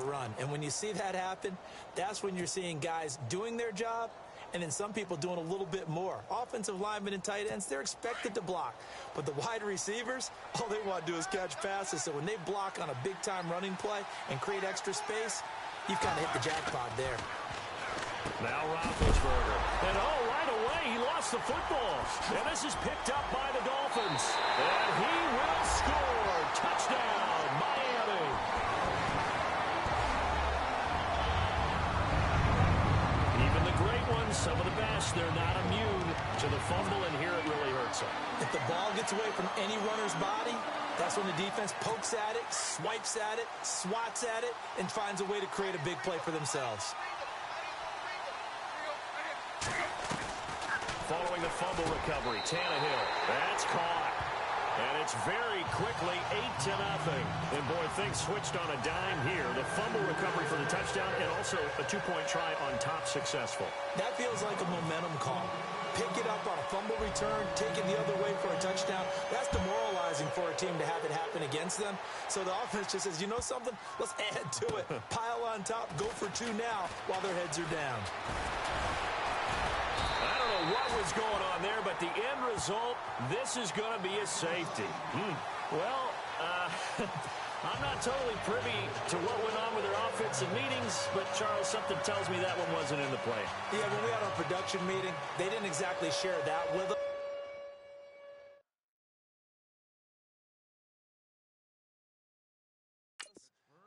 run. And when you see that happen, that's when you're seeing guys doing their job and then some people doing a little bit more. Offensive linemen and tight ends, they're expected to block. But the wide receivers, all they want to do is catch passes. So when they block on a big-time running play and create extra space, you've kind of hit the jackpot there. Now Roethlisberger. And right away, he lost the football. And this is picked up by the Dolphins. And he will score. Touchdown, Miami. Even the great ones, some of the best, they're not immune to the fumble, and here it really hurts them. If the ball gets away from any runner's body, that's when the defense pokes at it, swipes at it, swats at it, and finds a way to create a big play for themselves. Following the fumble recovery, Tannehill. That's caught. And it's very quickly 8-0. And, boy, things switched on a dime here. The fumble recovery for the touchdown and also a two-point try on top successful. That feels like a momentum call. Pick it up on a fumble return, take it the other way for a touchdown. That's demoralizing for a team to have it happen against them. So the offense just says, you know something? Let's add to it. Pile on top, go for two now while their heads are down. I don't know what was going on there, but the end result, this is going to be a safety. Well, I'm not totally privy to what went on with their offensive meetings, but, Charles, something tells me that one wasn't in the play. Yeah, when we had our production meeting, they didn't exactly share that with us.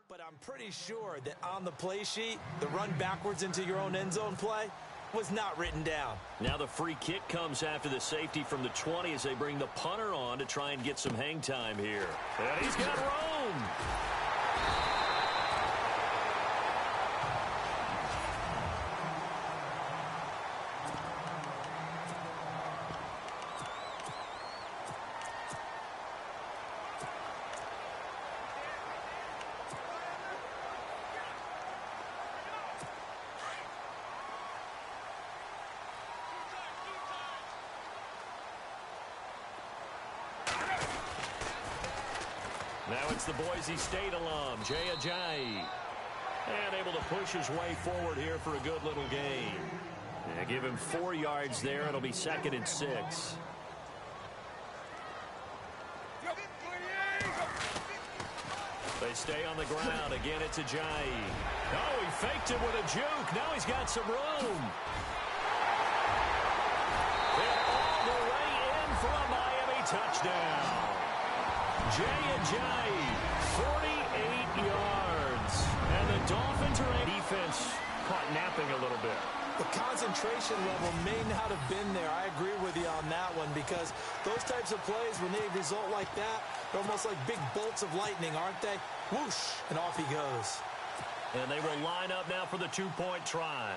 But I'm pretty sure that on the play sheet, the run backwards into your own end zone play was not written down. Now the free kick comes after the safety from the 20 as they bring the punter on to try and get some hang time here. And he's got room. Now it's the Boise State alum, Jay Ajayi. And able to push his way forward here for a good little gain. And give him 4 yards there. It'll be 2nd and 6. They stay on the ground. Again, it's Ajayi. Oh, he faked it with a juke. Now he's got some room. And all the way in for a Miami touchdown. Jay Ajayi, 48 yards. And the Dolphins are in defense caught napping a little bit. The concentration level may not have been there. I agree with you on that one because those types of plays, when they result like that, they're almost like big bolts of lightning, aren't they? Whoosh, and off he goes. And they will line up now for the two-point try.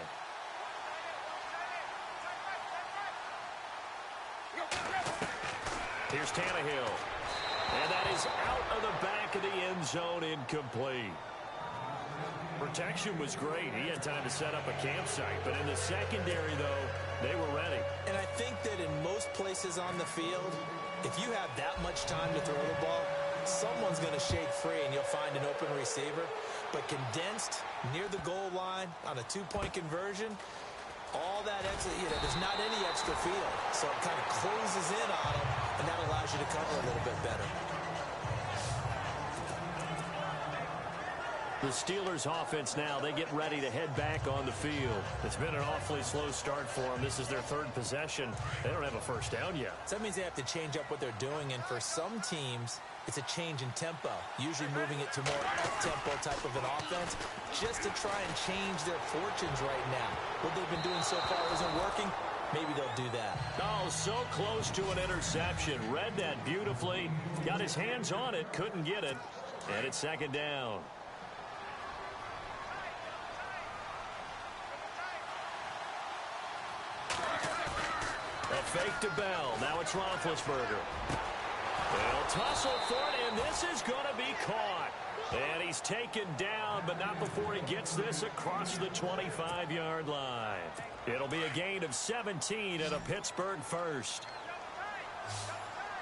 Here's Tannehill. And that is out of the back of the end zone, incomplete. Protection was great. He had time to set up a campsite. But in the secondary, though, they were ready. And I think that in most places on the field, if you have that much time to throw the ball, someone's going to shake free and you'll find an open receiver. But condensed near the goal line on a two-point conversion, all that extra, there's not any extra field. So it kind of closes in on them, and that allows you to cover a little bit better. The Steelers offense now, they get ready to head back on the field. It's been an awfully slow start for them. This is their 3rd possession. They don't have a first down yet. So that means they have to change up what they're doing, and for some teams, it's a change in tempo, usually moving it to more up-tempo type of an offense, just to try and change their fortunes right now. What they've been doing so far isn't working. Maybe they'll do that. Oh, so close to an interception. Read that beautifully. Got his hands on it, couldn't get it. And it's 2nd down. A fake to Bell. Now it's Roethlisberger. They'll tussle for it, and this is going to be caught. And he's taken down, but not before he gets this across the 25-yard line. It'll be a gain of 17 and a Pittsburgh first.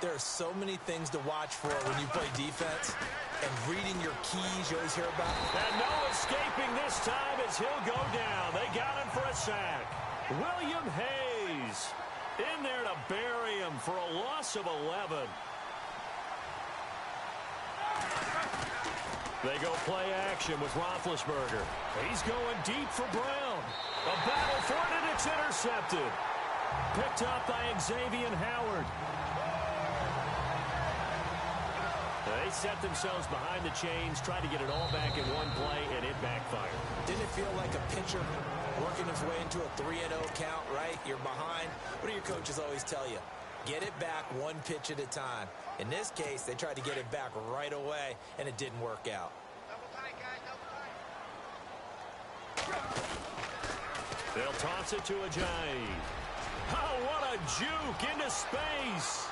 There are so many things to watch for when you play defense, and reading your keys you always hear about. And no escaping this time as he'll go down. They got him for a sack. William Hayes in there to bury him for a loss of 11. They go play action with Roethlisberger. He's going deep for Brown. A battle for it, and it's intercepted. Picked up by Xavier Howard. They set themselves behind the chains, tried to get it all back in one play, and it backfired. Didn't it feel like a pitcher working his way into a 3-0 count, right? You're behind. What do your coaches always tell you? Get it back one pitch at a time. In this case, they tried to get it back right away, and it didn't work out. They'll toss it to Ajayi. Oh, what a juke into space.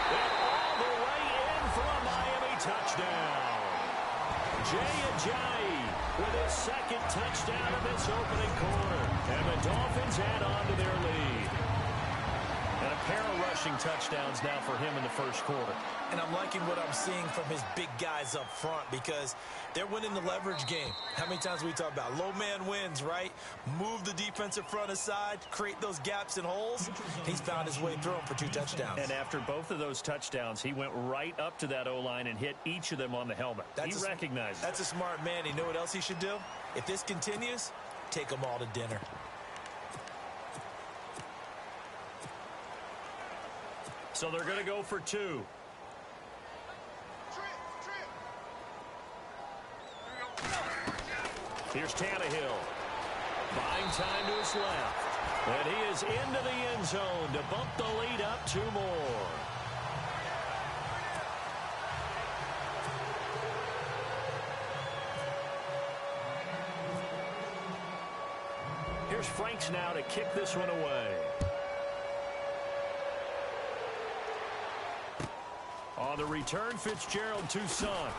And all the way in for a Miami touchdown. Jay Ajayi with his second touchdown of this opening quarter. And the Dolphins add on to their lead. And a pair of rushing touchdowns now for him in the first quarter. And I'm liking what I'm seeing from his big guys up front because they're winning the leverage game. How many times we talk about low man wins, right? Move the defensive front aside, create those gaps and holes. He's found his way through them for 2 touchdowns. And after both of those touchdowns, he went right up to that O-line and hit each of them on the helmet. He recognized it. That's a smart man. You know what else he should do? If this continues, take them all to dinner. So they're going to go for 2. Here's Tannehill. Buying time to his left. And he is into the end zone to bump the lead up 2 more. Here's Franks now to kick this one away. On the return, Fitzgerald to Son.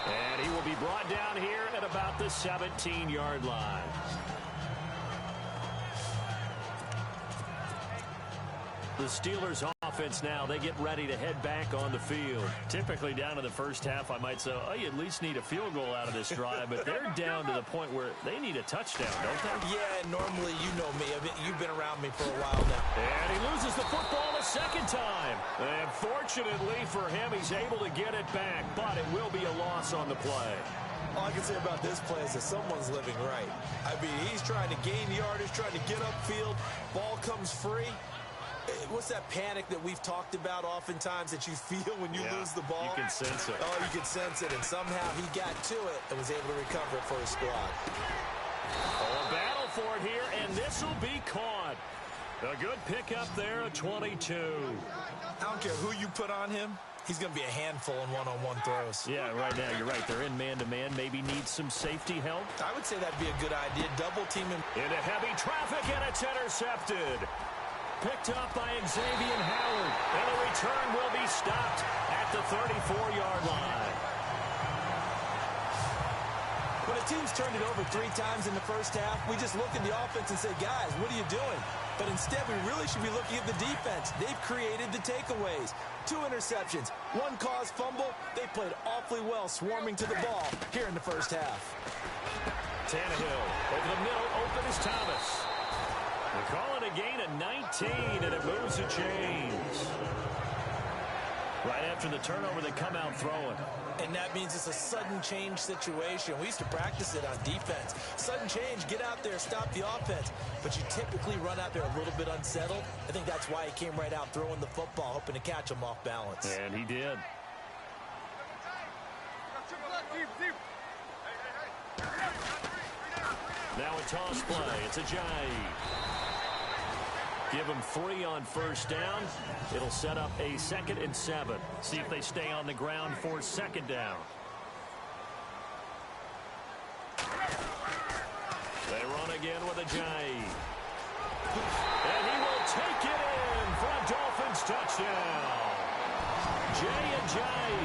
And he will be brought down here at about the 17-yard line. The Steelers offense now, they get ready to head back on the field. Typically down to the first half, I might say, oh, you at least need a field goal out of this drive, but they're down to the point where they need a touchdown, don't they? Yeah, normally you know me. You've been around me for a while now. And he loses the football a second time. And fortunately for him, he's able to get it back, but it will be a loss on the play. All I can say about this play is that someone's living right. I mean, he's trying to gain yardage, trying to get upfield. Ball comes free. What's that panic that we've talked about oftentimes that you feel when you lose the ball? You can sense it. Oh, you can sense it, and somehow he got to it and was able to recover it for his squad. Oh, a battle for it here, and this will be caught. A good pickup there, a 22. I don't care who you put on him. He's going to be a handful in one-on-one throws. Yeah, right now, you're right. They're in man-to-man. Maybe need some safety help. I would say that'd be a good idea. Double team him. Into heavy traffic, and it's intercepted. Picked up by Xavier Howard. And the return will be stopped at the 34-yard line. When a team's turned it over 3 times in the first half, we just look at the offense and say, guys, what are you doing? But instead, we really should be looking at the defense. They've created the takeaways. 2 interceptions, 1 caused fumble. They played awfully well swarming to the ball here in the first half. Tannehill over the middle, open is Thomas. They call it a gain of 19, and it moves the chains. Right after the turnover, they come out throwing. And that means it's a sudden change situation. We used to practice it on defense. Sudden change, get out there, stop the offense. But you typically run out there a little bit unsettled. I think that's why he came right out throwing the football, hoping to catch him off balance. And he did. Now a toss play. It's Ajayi. Give them 3 on first down. It'll set up a 2nd and 7. See if they stay on the ground for 2nd down. They run again with Ajayi. And he will take it in for a Dolphins touchdown. Jay Ajayi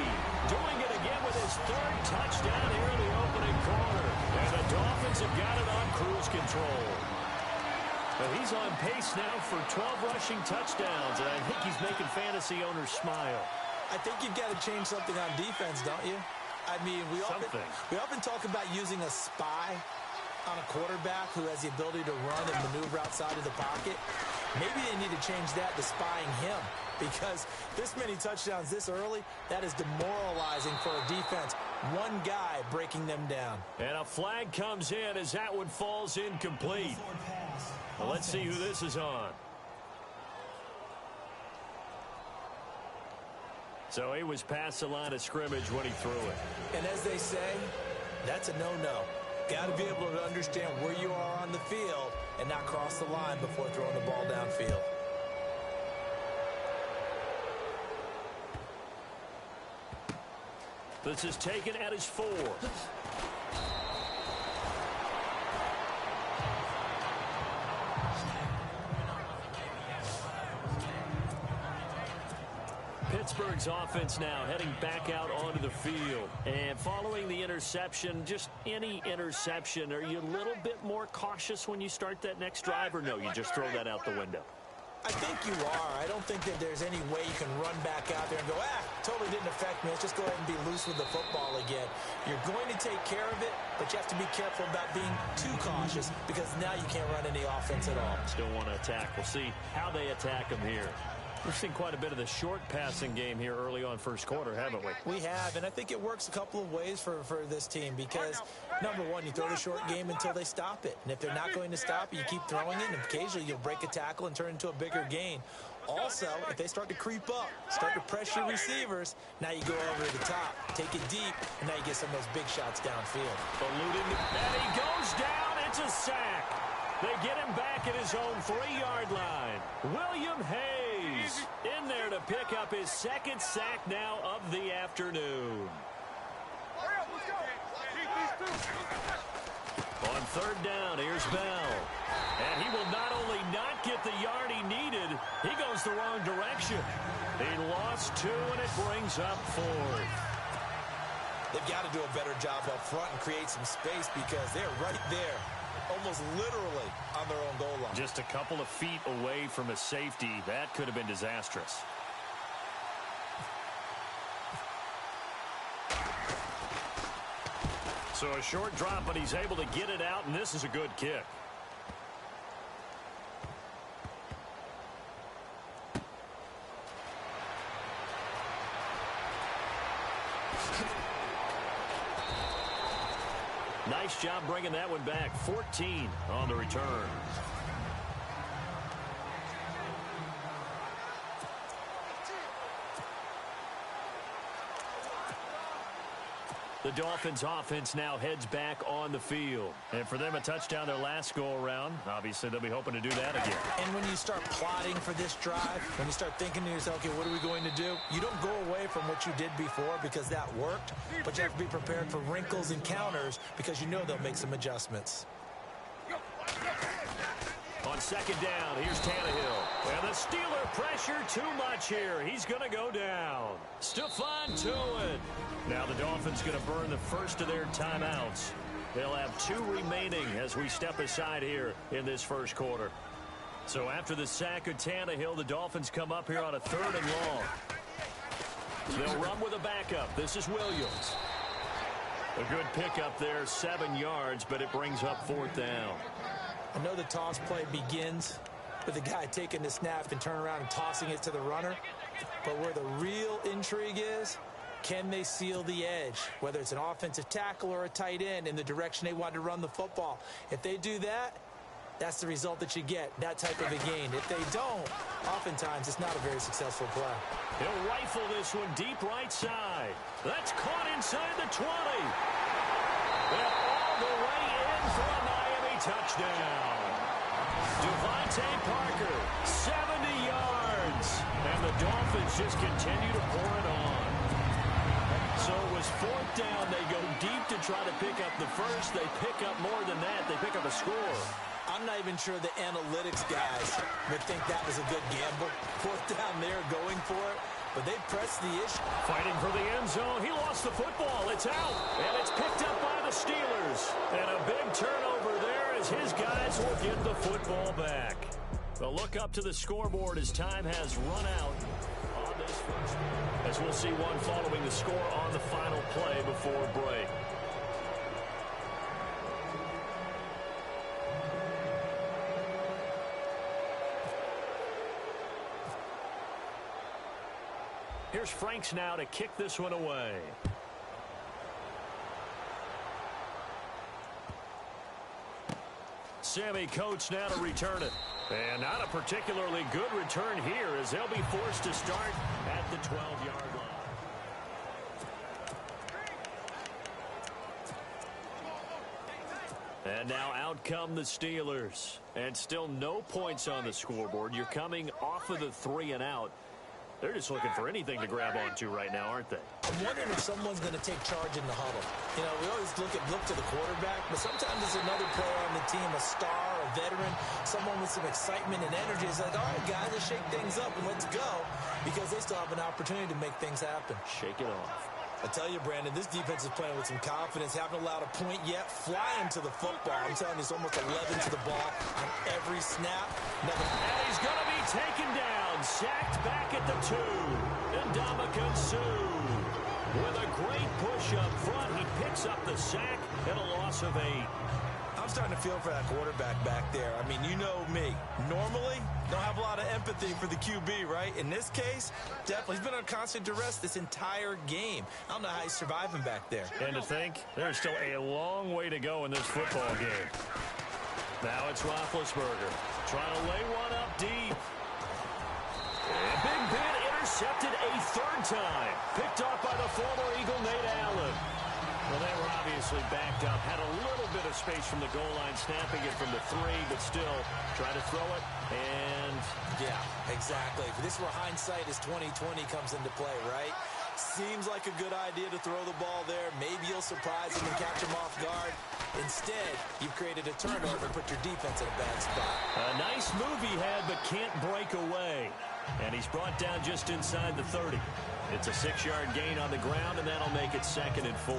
doing it again with his 3rd touchdown here in the opening quarter. And the Dolphins have got it on cruise control. But he's He's on pace now for 12 rushing touchdowns, and I think he's making fantasy owners smile. I think you've got to change something on defense, don't you? I mean, we often talk about using a spy on a quarterback who has the ability to run and maneuver outside of the pocket. Maybe they need to change that to spying him, because this many touchdowns this early, that is demoralizing for a defense. One guy breaking them down. And a flag comes in as that one falls incomplete. Well, let's see who this is on. So he was past the line of scrimmage when he threw it. And as they say, that's a no-no. Got to be able to understand where you are on the field and not cross the line before throwing the ball downfield. This is taken at his 4. Pittsburgh's offense now heading back out onto the field. And following the interception, just any interception, are you a little bit more cautious when you start that next drive, or no, you just throw that out the window? I think you are. I don't think that there's any way you can run back out there and go, totally didn't affect me. Let's just go ahead and be loose with the football again. You're going to take care of it, but you have to be careful about being too cautious, because now you can't run any offense at all. Still want to attack. We'll see how they attack him here. We've seen quite a bit of the short passing game here early on first quarter, haven't we? We have, and I think it works a couple of ways for this team, because, number one, you throw the short game until they stop it. And if they're not going to stop it, you keep throwing it, and occasionally you'll break a tackle and turn it into a bigger gain. Also, if they start to creep up, start to pressure your receivers, now you go over to the top, take it deep, and now you get some of those big shots downfield. Alluding, and he goes down. It's a sack. They get him back at his own 3-yard line. William Hayes in there to pick up his second sack now of the afternoon. On third down, here's Bell. And he will not only not get the yard he needed, he goes the wrong direction. He lost 2, and it brings up 4th. They've got to do a better job up front and create some space, because they're right there, almost literally on their own goal line. Just a couple of feet away from a safety. That could have been disastrous. So a short drop, but he's able to get it out, and this is a good kick. Nice job bringing that one back. 14 on the return. The Dolphins offense now heads back on the field. And for them, a touchdown their last go-around. Obviously, they'll be hoping to do that again. And when you start plotting for this drive, when you start thinking to yourself, okay, what are we going to do? You don't go away from what you did before, because that worked. But you have to be prepared for wrinkles and counters, because you know they'll make some adjustments. On second down, here's Tannehill. And the Steeler pressure too much here. He's going to go down. Stephon Tuitt. Now the Dolphins going to burn the first of their timeouts. They'll have 2 remaining as we step aside here in this first quarter. So after the sack of Tannehill, the Dolphins come up here on a 3rd and long. They'll run with a backup. This is Williams. A good pickup there, 7 yards, but it brings up 4th down. I know the toss play begins with the guy taking the snap and turning around and tossing it to the runner. But where the real intrigue is, can they seal the edge? Whether it's an offensive tackle or a tight end in the direction they want to run the football. If they do that, that's the result that you get, that type of a gain. If they don't, oftentimes it's not a very successful play. He'll rifle this one deep right side. That's caught inside the 20. And all the way in for a Miami touchdown. Devontae Parker, 70 yards. And the Dolphins just continue to pour it on. So it was 4th down. They go deep to try to pick up the first. They pick up more than that. They pick up a score. I'm not even sure the analytics guys would think that was a good gamble. 4th down there, going for it. but they pressed the issue. Fighting for the end zone. He lost the football. It's out, and it's picked up by the Steelers. And a big turnover there as his guys will get the football back. The look up to the scoreboard as time has run out on this first, as we'll see one following the score on the final play before break. Here's Franks now to kick this one away. Sammy Coates now to return it. And not a particularly good return here as they'll be forced to start at the 12-yard line. And now out come the Steelers. And still no points on the scoreboard. You're coming off of the 3 and out. They're just looking for anything to grab onto right now, aren't they? I'm wondering if someone's going to take charge in the huddle. You know, we always look to the quarterback, but sometimes it's another player on the team, a star, a veteran, someone with some excitement and energy. It's like, all right, guys, let's shake things up and let's go, because they still have an opportunity to make things happen. Shake it off. I tell you, Brandon, this defense is playing with some confidence. Haven't allowed a point yet. Flying to the football. I'm telling you, it's almost 11 to the ball on every snap. And he's going to be taken down. Sacked back at the 2. Ndamukong Suh with a great push up front. He picks up the sack and a loss of 8. I'm starting to feel for that quarterback back there. I mean, you know me. Normally, don't have a lot of empathy for the QB, right? In this case, definitely. He's been on constant duress this entire game. I don't know how he's surviving back there. And to think, there's still a long way to go in this football game. Now it's Roethlisberger trying to lay one up deep. And Big Ben intercepted a 3rd time. Picked off by the former Eagle, Nate Allen. Well, they were obviously backed up. Had a little bit of space from the goal line, snapping it from the 3, but still try to throw it. And yeah, exactly. This is where hindsight is 20/20 comes into play, right? Seems like a good idea to throw the ball there. Maybe you'll surprise him and catch him off guard. Instead, you've created a turnover and put your defense in a bad spot. A nice move he had, but can't break away. And he's brought down just inside the 30. It's a 6-yard gain on the ground, and that'll make it 2nd and 4.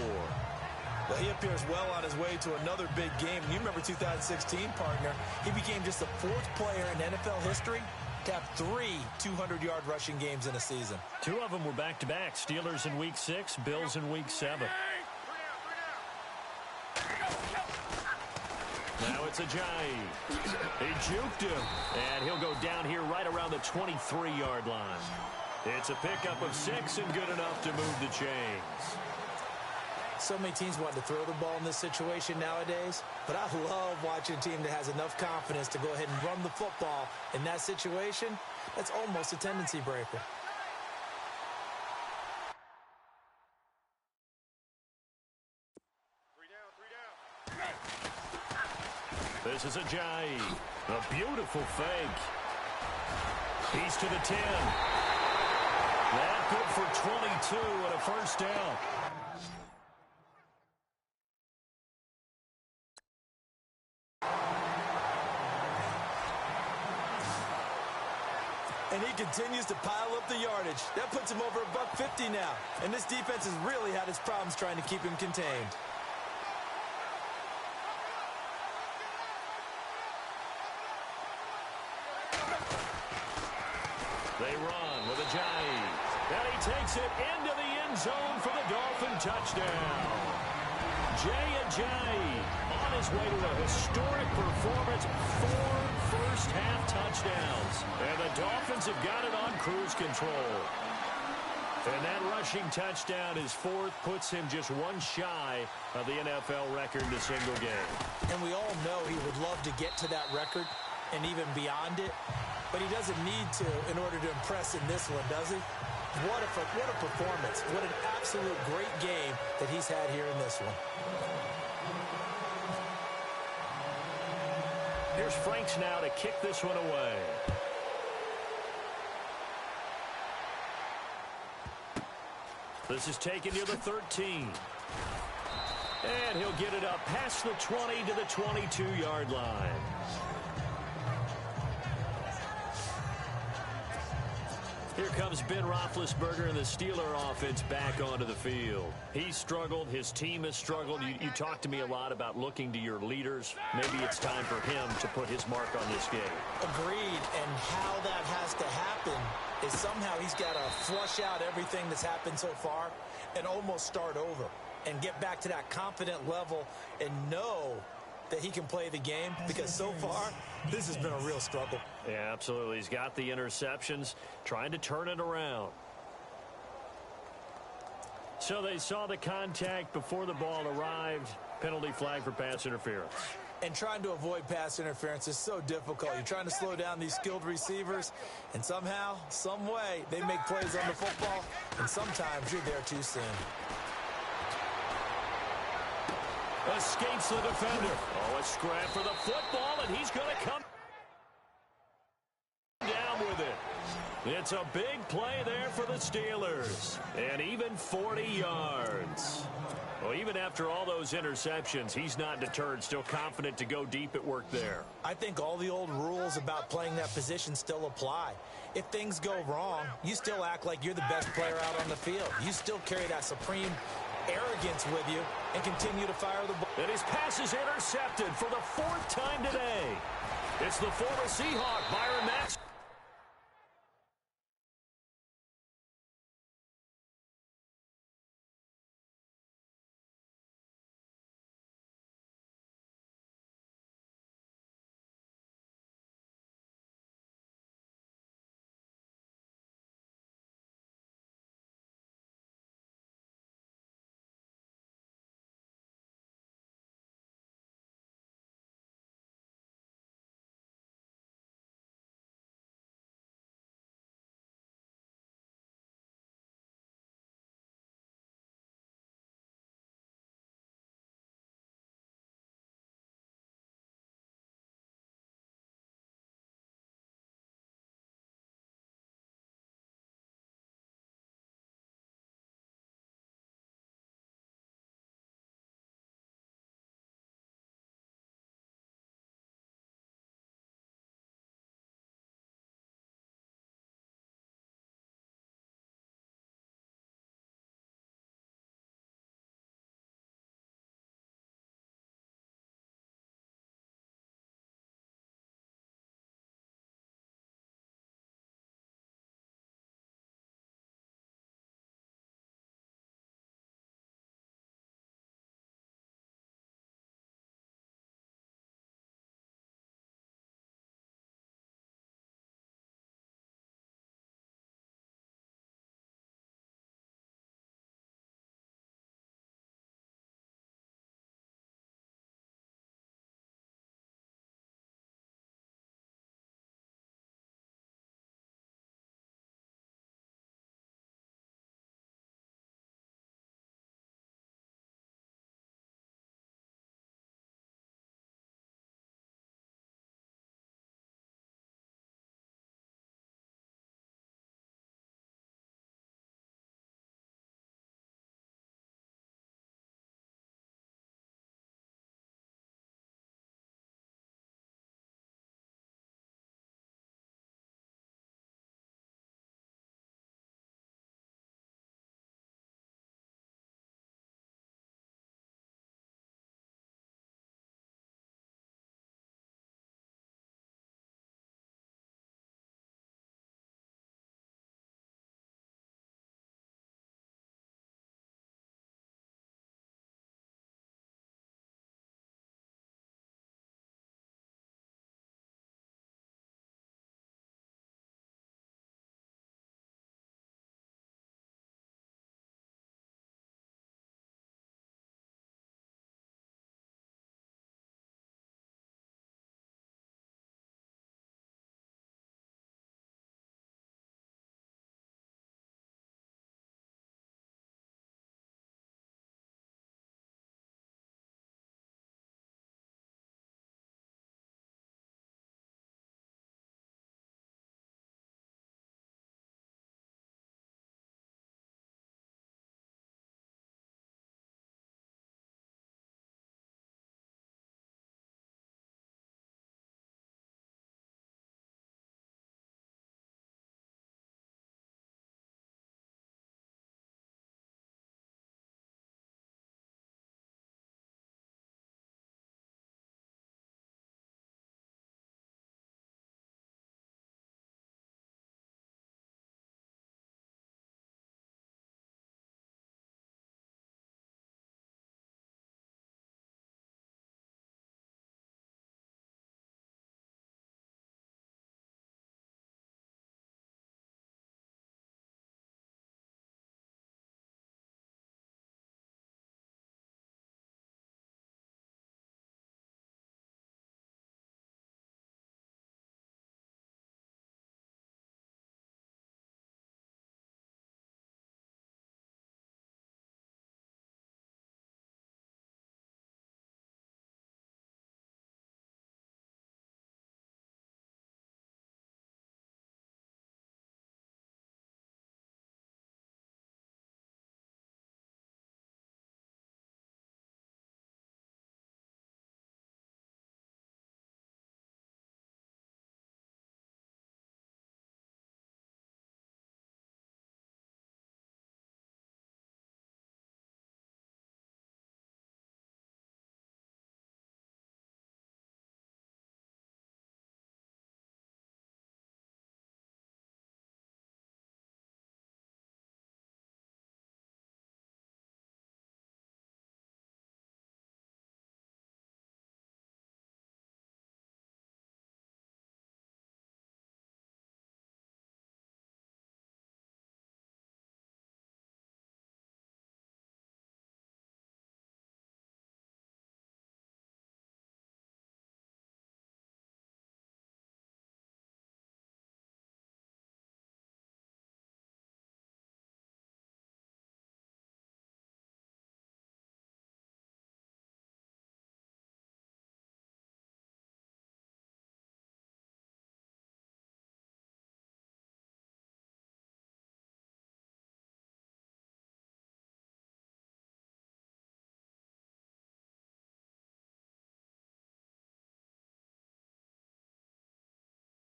Well, he appears well on his way to another big game. You remember 2016, partner. He became just the 4th player in NFL history to have 3 200-yard rushing games in a season. 2 of them were back-to-back. Steelers in Week 6, Bills in Week 7. Now it's Ajayi. He juked him, and he'll go down here right around the 23-yard line. It's a pickup of 6 and good enough to move the chains. So many teams want to throw the ball in this situation nowadays, but I love watching a team that has enough confidence to go ahead and run the football in that situation. That's almost a tendency breaker. This is Ajayi. A beautiful fake. He's to the 10. That good for 22 and a first down. And he continues to pile up the yardage. That puts him over $150 now. And this defense has really had its problems trying to keep him contained. They run with Ajayi. And he takes it into the end zone for the Dolphin touchdown. Jay Ajayi on his way to a historic performance. 4 first-half touchdowns. And the Dolphins have got it on cruise control. And that rushing touchdown, his 4th, puts him just 1 shy of the NFL record in a single game. And we all know he would love to get to that record and even beyond it. But he doesn't need to in order to impress in this one, does he? What a performance. What an absolute great game that he's had here in this one. Here's Franks now to kick this one away. This is taken near the 13. And he'll get it up past the 20 to the 22-yard line. Here comes Ben Roethlisberger and the Steeler offense back onto the field. He's struggled. His team has struggled. You talked to me a lot about looking to your leaders. Maybe it's time for him to put his mark on this game. Agreed. And how that has to happen is somehow he's got to flush out everything that's happened so far and almost start over and get back to that confident level and know that he can play the game, because so far this has been a real struggle. Yeah, absolutely. He's got the interceptions, trying to turn it around. So they saw the contact before the ball arrived. Penalty flag for pass interference. And trying to avoid pass interference is so difficult. You're trying to slow down these skilled receivers, and somehow, some way, they make plays on the football, and sometimes you're there too soon. Escapes the defender. Oh, a scrap for the football, and he's going to come down with it. It's a big play there for the Steelers. And even 40 yards. Well, even after all those interceptions, he's not deterred, still confident to go deep at work there. I think all the old rules about playing that position still apply. If things go wrong, you still act like you're the best player out on the field. You still carry that supreme arrogance with you and continue to fire the ball. And his pass is intercepted for the 4th time today. It's the former Seahawk, Byron Maxwell.